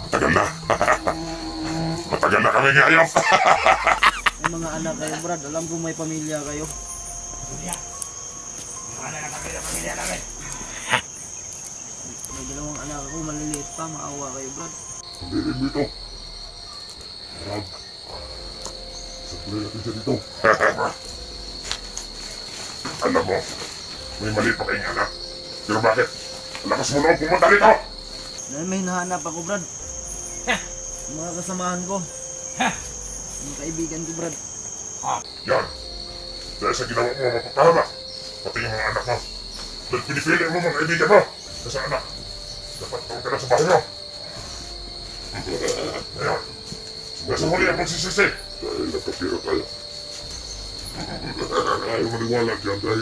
Matagal na. Matagal na kami ngayap. May mga anak kayo, Brad. Alam ko may pamilya kayo. Wala na kami ng pamilya namin. May dalawang anak ako, maliliit pa. Maawa kayo, Brad. Hindi rin dito. Brad, sablay natin siya dito. Alam mo, may mali pa kayong anak. Pero bakit? Ang lakas mo na pumunta dito! Dahil may nahanap ako, Brad. Mga kasamahan ko. Mga kaibigan ko, Brad. Yan. Dahil sa ginawa mo, mapapahama. Pati yung mga anak mo. Dahil pinipili mo mga kaibigan mo. Kasi anak, dapat tawag ka na sa bahay mo. Ngayon, nasa huli ang pagsisisi. Dahil napapira tayo. Ayaw maniwala dyan dahil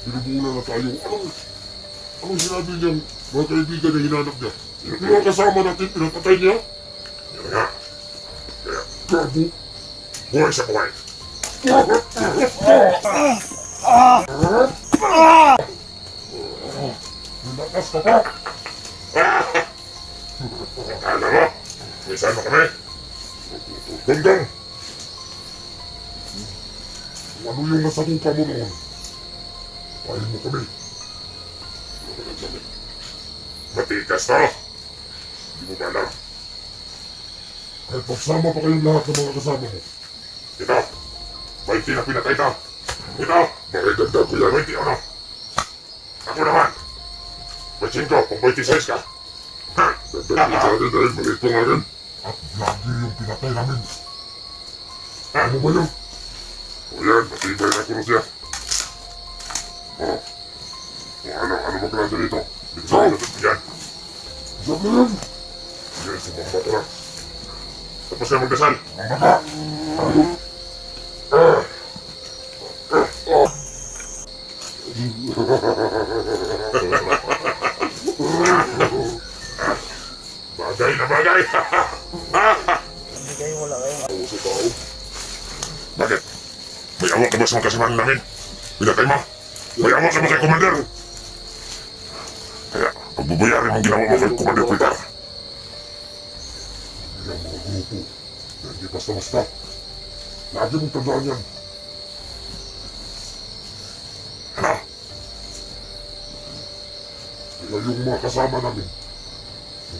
binubula na tayo. Anong sinabi niyang mga kaibigan na hinanap niya? Yung mga kasama natin, pinapatay niya? Yan nga. Kaya, gago. Buhay sa buhay. Lakas ka pa! Akala mo, may sama kami. Gandang! Ano yung nasa mukha mo noon? Ayaw mo kami. Matikas to! Hindi mo ba alam? Kahit magsama pa kayong lahat ng mga kasama mo. Ito! 20 na pinatay ka! Ito! Makikagdag ko yan 20 ano? Ako naman! 25 kung 26 ka! Ha! Dagdag ko sa atin dahil maliit pa nga rin. At lagi yung pinatay namin. Ano ba yun? O yan, matibay na kuros yan. O ano ba klase dito? Bigyan natin yan. Diyan na yan! Yan, sumamba ka lang. Tapos na magdasal. Mambaba! Bagay na bagay! Hindi kayo, wala kayo. Puso tao. Bakit? May awak ka ba sa mga kasamahan namin? Pinatay mo? May awak ka ba kay Commander? Kaya, pagbubuyarin ang ginawa mo kay Commander Peter. Hindi ang mga grupo na hindi basta-basta. Lagi mong tandaan yan. Ano? Kaya yung mga kasama namin,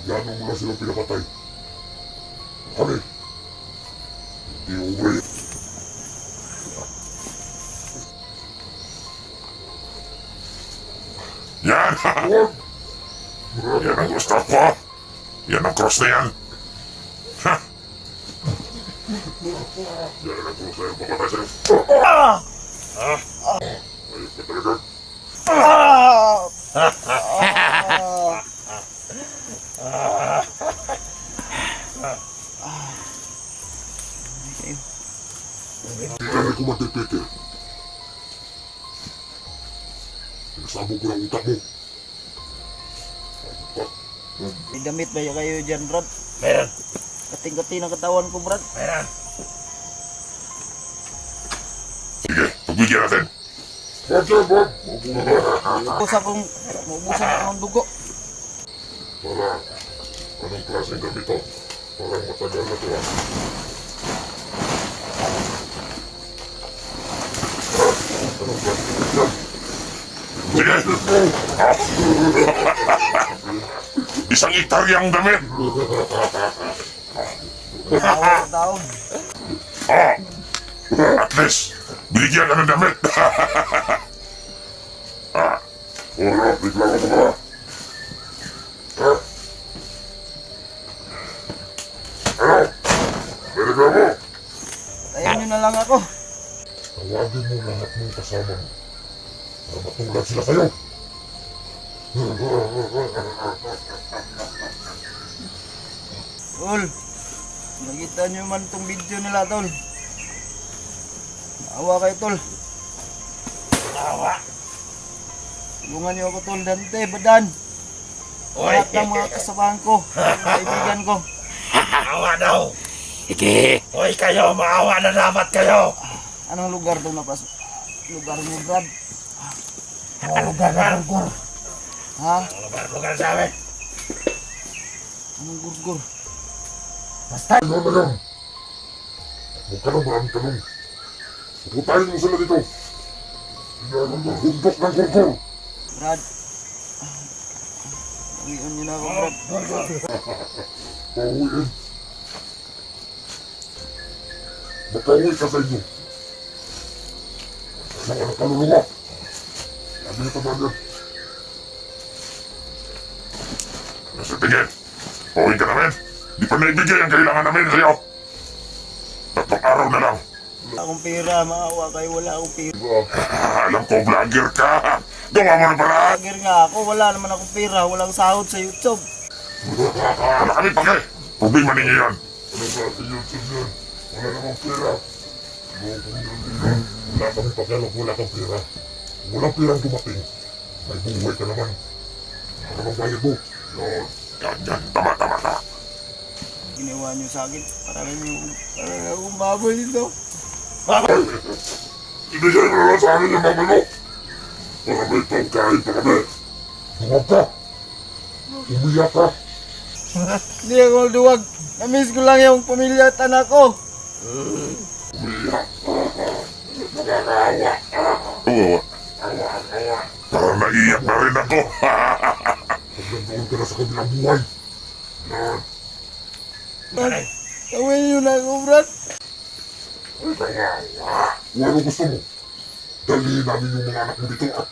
nagyano mo na silang pinapatay. Kami, hindi ubre. Yan! Yan ang gusto ko! Yan ang cross na yan! Ha! Yan ang cross na yan, papatay sa'yo! Ayos ka talaga! Hindi ka rin kumatay, Peter. Pinasabog ko ng utak mo. May damit ba kayo dyan, Brad? Meron. Kating-kati ng katawan ko, Brad. Meron. Sige, pagbigyan natin. Maubusan ko ng dugo. Para, anong klaseng gamit to? Parang matagal na to ah. Anong klaseng gamit yan? Sige! Isang hektaryang damit! Maawa sa tao. At least, binigyan ka ng damit! Wala, reklamo mo ba? Ano? May reklamo? Tayan nyo na lang ako. Tawagin mo lahat mong kasama mo para matulad sila sa'yo. Tol, nakita nyo man itong video nila, Tol. Maawa kayo, Tol. Tawa. Tulungan nyo ako, Tol. Dante, Badan. Oy. Lahat ng mga kasamahan ko, mga kaibigan ko. Maawa daw. Sige. Hoy kayo, maawa na dapat kayo. Anong lugar to na pasok? Lugar mo, Brad? Lugar. Ha? Lugar sa amin. Anong gurgur? Basta. Ano na lang? Huwag ka nang maraming tanong. Puputayin mo sila dito. Inalang ng hundok ng gurgur. Brad. Uwian niyo na ako, Brad. Pauwiin. Magpauwi ka sa inyo. Mga anak kaluluwa. Sabi niyo naman yan. Nasa tingin. Pauwi ka namin. Di pa naibigay ang kailangan namin sa'yo. 3 araw na lang. Wala akong pera, maawa kayo, wala akong pera. Alam ko, vlogger ka. Gawa mo na pala. Vlogger nga ako, wala naman akong pera, walang sahod sa YouTube. Wala kami pake. Problema ninyo yan. Ano ba sa YouTube yan? Wala namang pera. Wala kami pakialam, wala kang pera. Walang perang dumating. May buhay ka naman. Ano namang bayad mo? Yan. Yan. Tama. Ginawa niyo sa akin, para lang akong baboy dito. Ay! Ibigay mo na lang sa akin yung mama mo. Para may pagkain pa kami. Duwag ka. Umiyak ka. Hindi ako duwag, namiss ko lang yung pamilya at anak ko. Umiyak. Nakakaawa. Oo. Awa. Parang naiyak na rin ako. Pagdandoon ka na sa kabilang buhay. Yan. Brad, tawin niyo na ako, Brad. Ay, kawawa. Kung ano gusto mo, dalhin namin yung mga anak mo dito at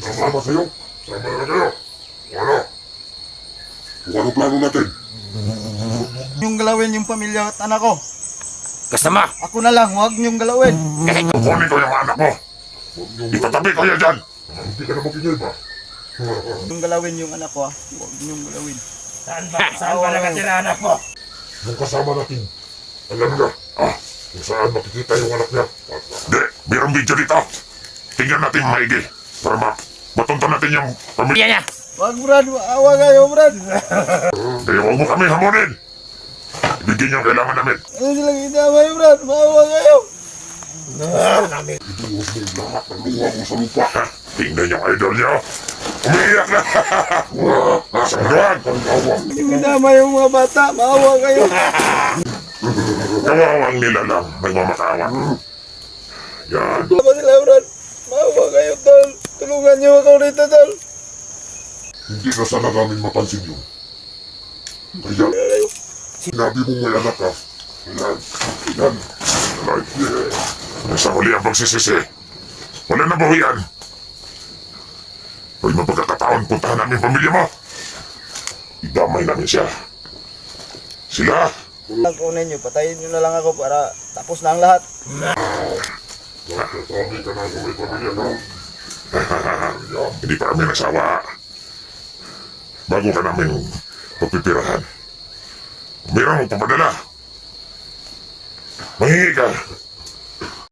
isasama sa'yo. Sama na kayo. Ano? Kung ano plano natin? Yung galawin yung pamilya at anak ko. Kasama. Ako na lang, huwag niyong galawin. Kasi Kukunin ko yung anak mo. Itatabi ko yan dyan. Hindi ka na magiging ba? Yung galawin yung anak ko, huwag niyong galawin. Saan ba nakatira anak mo? Yung kasama natin, alam niya, kung saan makikita yung anak niya. Hindi, mayroong video dito. Tingnan natin maigi. Para matuntan natin yung pamilya. Pamilya niya. Wag, Brad, maawa kayo, Brad. Kaya huwag mo kami hamunin. Ibigin niyo ang kailangan namin. Ano silang itamay, Brad? Maawa kayo. Ibuhos mo yung lahat ng luha mo sa lupa. Tingnan yung idol niyo. Umiiyak na. Sagad. Itamay yung mga bata, maawa kayo. Kawawang nila lang. Nagmamakawa. Yan. Apa sila, Brad? Maawa kayo, tol. Tulungan niyo ako rito, tol. Hindi na sana namin mapansin yun. Kaya, sinabi mo may anak ka. Yan. Right there. Nasa huli ang pagsisisi. Wala na bawian. Pag may pagkakataon, puntahan namin ang pamilya mo. Idamay namin siya. Sila. Kunin niyo, patayin niyo na lang ako para tapos na ang lahat. Sabi ka na kung may pamilya ka. Hindi pa kami nasawa. Bago ka namin pagpipirahan. Mayroon mo papadala. Mahingi ka.